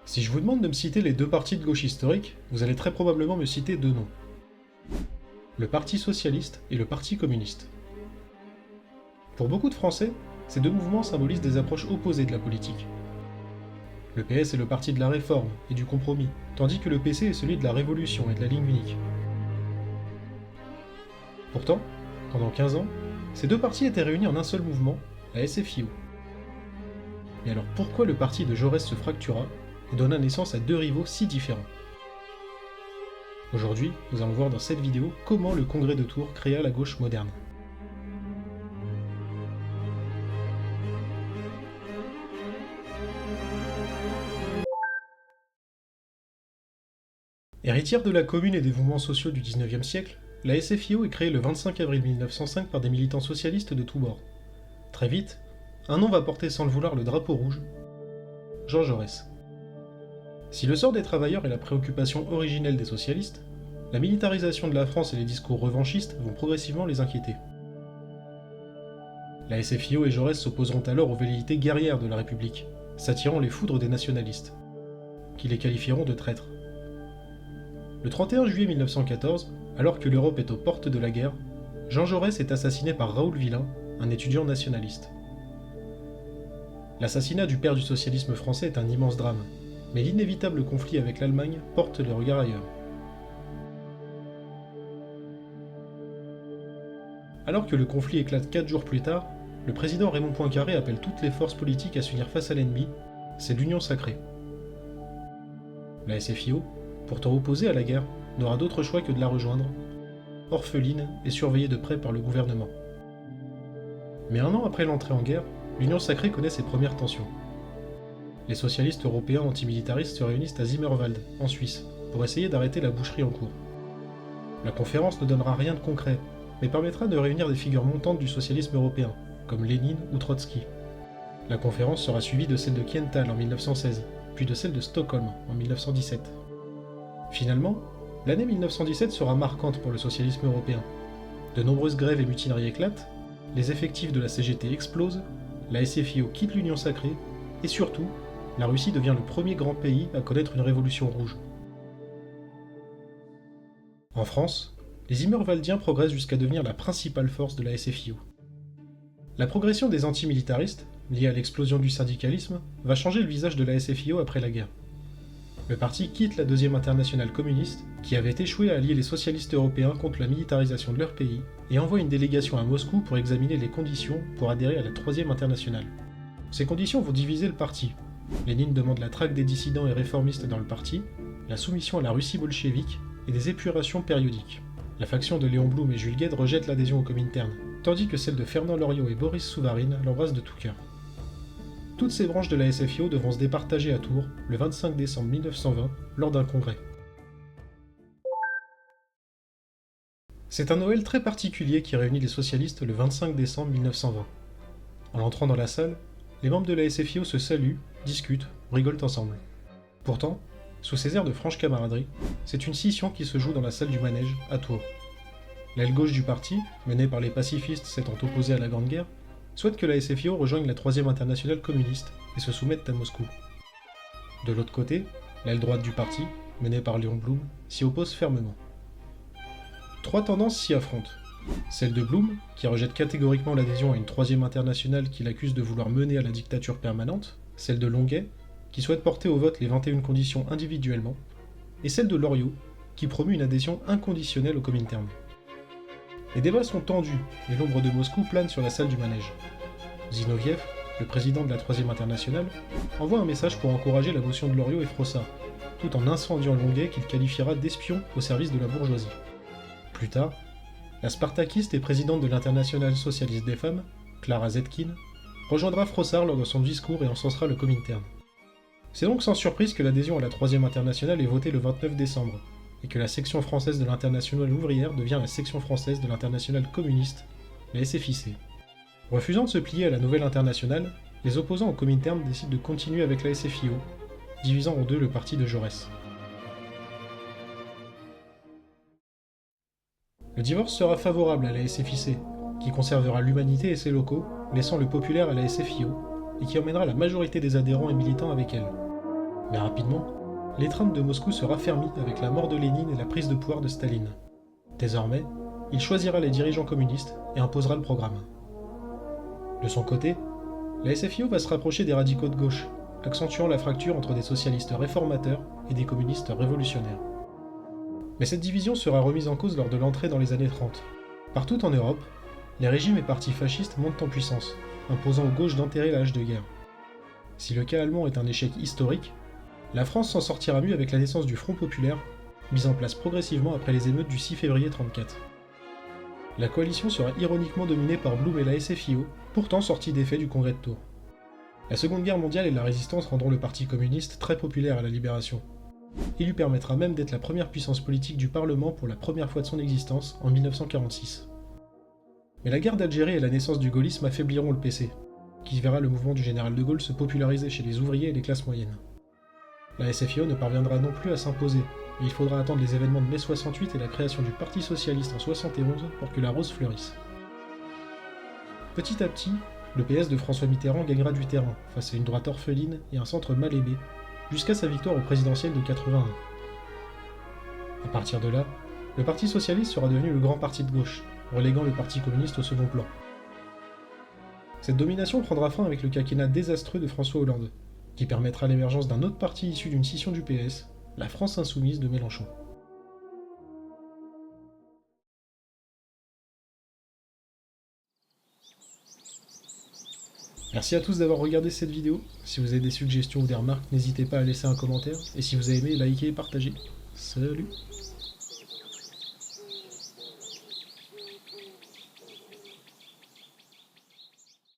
Si je vous demande de me citer les deux partis de gauche historiques, vous allez très probablement me citer deux noms. Le Parti socialiste et le Parti communiste. Pour beaucoup de Français, ces deux mouvements symbolisent des approches opposées de la politique. Le PS est le parti de la réforme et du compromis, tandis que le PC est celui de la révolution et de la ligne unique. Pourtant, pendant 15 ans, ces deux partis étaient réunis en un seul mouvement, la SFIO. Mais alors pourquoi le parti de Jaurès se fractura et donna naissance à deux rivaux si différents? Aujourd'hui, nous allons voir dans cette vidéo comment le congrès de Tours créa la gauche moderne. Héritière de la Commune et des mouvements sociaux du XIXe siècle, la SFIO est créée le 25 avril 1905 par des militants socialistes de tous bords. Très vite, un nom va porter sans le vouloir le drapeau rouge, Jean Jaurès. Si le sort des travailleurs est la préoccupation originelle des socialistes, la militarisation de la France et les discours revanchistes vont progressivement les inquiéter. La SFIO et Jaurès s'opposeront alors aux velléités guerrières de la République, s'attirant les foudres des nationalistes, qui les qualifieront de traîtres. Le 31 juillet 1914, alors que l'Europe est aux portes de la guerre, Jean Jaurès est assassiné par Raoul Villain, un étudiant nationaliste. L'assassinat du père du socialisme français est un immense drame, mais l'inévitable conflit avec l'Allemagne porte le regard ailleurs. Alors que le conflit éclate 4 jours plus tard, le président Raymond Poincaré appelle toutes les forces politiques à s'unir face à l'ennemi, c'est l'union sacrée. La SFIO, pourtant opposée à la guerre, n'aura d'autre choix que de la rejoindre, orpheline et surveillée de près par le gouvernement. Mais un an après l'entrée en guerre, l'Union sacrée connaît ses premières tensions. Les socialistes européens antimilitaristes se réunissent à Zimmerwald, en Suisse, pour essayer d'arrêter la boucherie en cours. La conférence ne donnera rien de concret, mais permettra de réunir des figures montantes du socialisme européen, comme Lénine ou Trotsky. La conférence sera suivie de celle de Kiental en 1916, puis de celle de Stockholm en 1917. Finalement, l'année 1917 sera marquante pour le socialisme européen. De nombreuses grèves et mutineries éclatent, les effectifs de la CGT explosent, la SFIO quitte l'Union sacrée, et surtout, la Russie devient le premier grand pays à connaître une révolution rouge. En France, les Zimmerwaldiens progressent jusqu'à devenir la principale force de la SFIO. La progression des antimilitaristes, liée à l'explosion du syndicalisme, va changer le visage de la SFIO après la guerre. Le parti quitte la deuxième internationale communiste, qui avait échoué à allier les socialistes européens contre la militarisation de leur pays, et envoie une délégation à Moscou pour examiner les conditions pour adhérer à la troisième internationale. Ces conditions vont diviser le parti. Lénine demande la traque des dissidents et réformistes dans le parti, la soumission à la Russie bolchevique et des épurations périodiques. La faction de Léon Blum et Jules Guesde rejette l'adhésion au Comintern, tandis que celle de Fernand Loriot et Boris Souvarine l'embrasse de tout cœur. Toutes ces branches de la SFIO devront se départager à Tours le 25 décembre 1920 lors d'un congrès. C'est un Noël très particulier qui réunit les socialistes le 25 décembre 1920. En entrant dans la salle, les membres de la SFIO se saluent, discutent, rigolent ensemble. Pourtant, sous ces airs de franche camaraderie, c'est une scission qui se joue dans la salle du manège, à Tours. L'aile gauche du parti, menée par les pacifistes s'étant opposés à la Grande Guerre, souhaite que la SFIO rejoigne la troisième internationale communiste et se soumette à Moscou. De l'autre côté, l'aile droite du parti, menée par Léon Blum, s'y oppose fermement. Trois tendances s'y affrontent. Celle de Blum, qui rejette catégoriquement l'adhésion à une troisième internationale qu'il accuse de vouloir mener à la dictature permanente, celle de Longuet, qui souhaite porter au vote les 21 conditions individuellement, et celle de Loriot, qui promeut une adhésion inconditionnelle au Comintern. Les débats sont tendus, et l'ombre de Moscou plane sur la salle du manège. Zinoviev, le président de la troisième internationale, envoie un message pour encourager la motion de Loriot et Frossard, tout en incendiant Longuet qu'il qualifiera d'espion au service de la bourgeoisie. Plus tard, la spartakiste et présidente de l'Internationale socialiste des femmes, Clara Zetkin, rejoindra Frossard lors de son discours et encensera le Comintern. C'est donc sans surprise que l'adhésion à la troisième internationale est votée le 29 décembre, et que la section française de l'Internationale ouvrière devient la section française de l'Internationale communiste, la SFIC. Refusant de se plier à la nouvelle internationale, les opposants au Comintern décident de continuer avec la SFIO, divisant en deux le parti de Jaurès. Le divorce sera favorable à la SFIC, qui conservera l'humanité et ses locaux, laissant le populaire à la SFIO, et qui emmènera la majorité des adhérents et militants avec elle. Mais rapidement, l'étreinte de Moscou se raffermit avec la mort de Lénine et la prise de pouvoir de Staline. Désormais, il choisira les dirigeants communistes et imposera le programme. De son côté, la SFIO va se rapprocher des radicaux de gauche, accentuant la fracture entre des socialistes réformateurs et des communistes révolutionnaires. Mais cette division sera remise en cause lors de l'entrée dans les années 30. Partout en Europe, les régimes et partis fascistes montent en puissance, imposant aux gauches d'enterrer la hache de guerre. Si le cas allemand est un échec historique, la France s'en sortira mieux avec la naissance du Front populaire, mis en place progressivement après les émeutes du 6 février 1934. La coalition sera ironiquement dominée par Blum et la SFIO, pourtant sortis des faits du congrès de Tours. La Seconde Guerre mondiale et la résistance rendront le Parti communiste très populaire à la Libération. Il lui permettra même d'être la première puissance politique du Parlement pour la première fois de son existence en 1946. Mais la guerre d'Algérie et la naissance du gaullisme affaibliront le PC, qui verra le mouvement du général de Gaulle se populariser chez les ouvriers et les classes moyennes. La SFIO ne parviendra non plus à s'imposer, et il faudra attendre les événements de mai 68 et la création du Parti socialiste en 71 pour que la rose fleurisse. Petit à petit, le PS de François Mitterrand gagnera du terrain face à une droite orpheline et un centre mal aimé, jusqu'à sa victoire au présidentiel de 81. À partir de là, le Parti socialiste sera devenu le grand parti de gauche, reléguant le Parti communiste au second plan. Cette domination prendra fin avec le quinquennat désastreux de François Hollande, qui permettra l'émergence d'un autre parti issu d'une scission du PS, la France insoumise de Mélenchon. Merci à tous d'avoir regardé cette vidéo. Si vous avez des suggestions ou des remarques, n'hésitez pas à laisser un commentaire. Et si vous avez aimé, likez et partagez. Salut!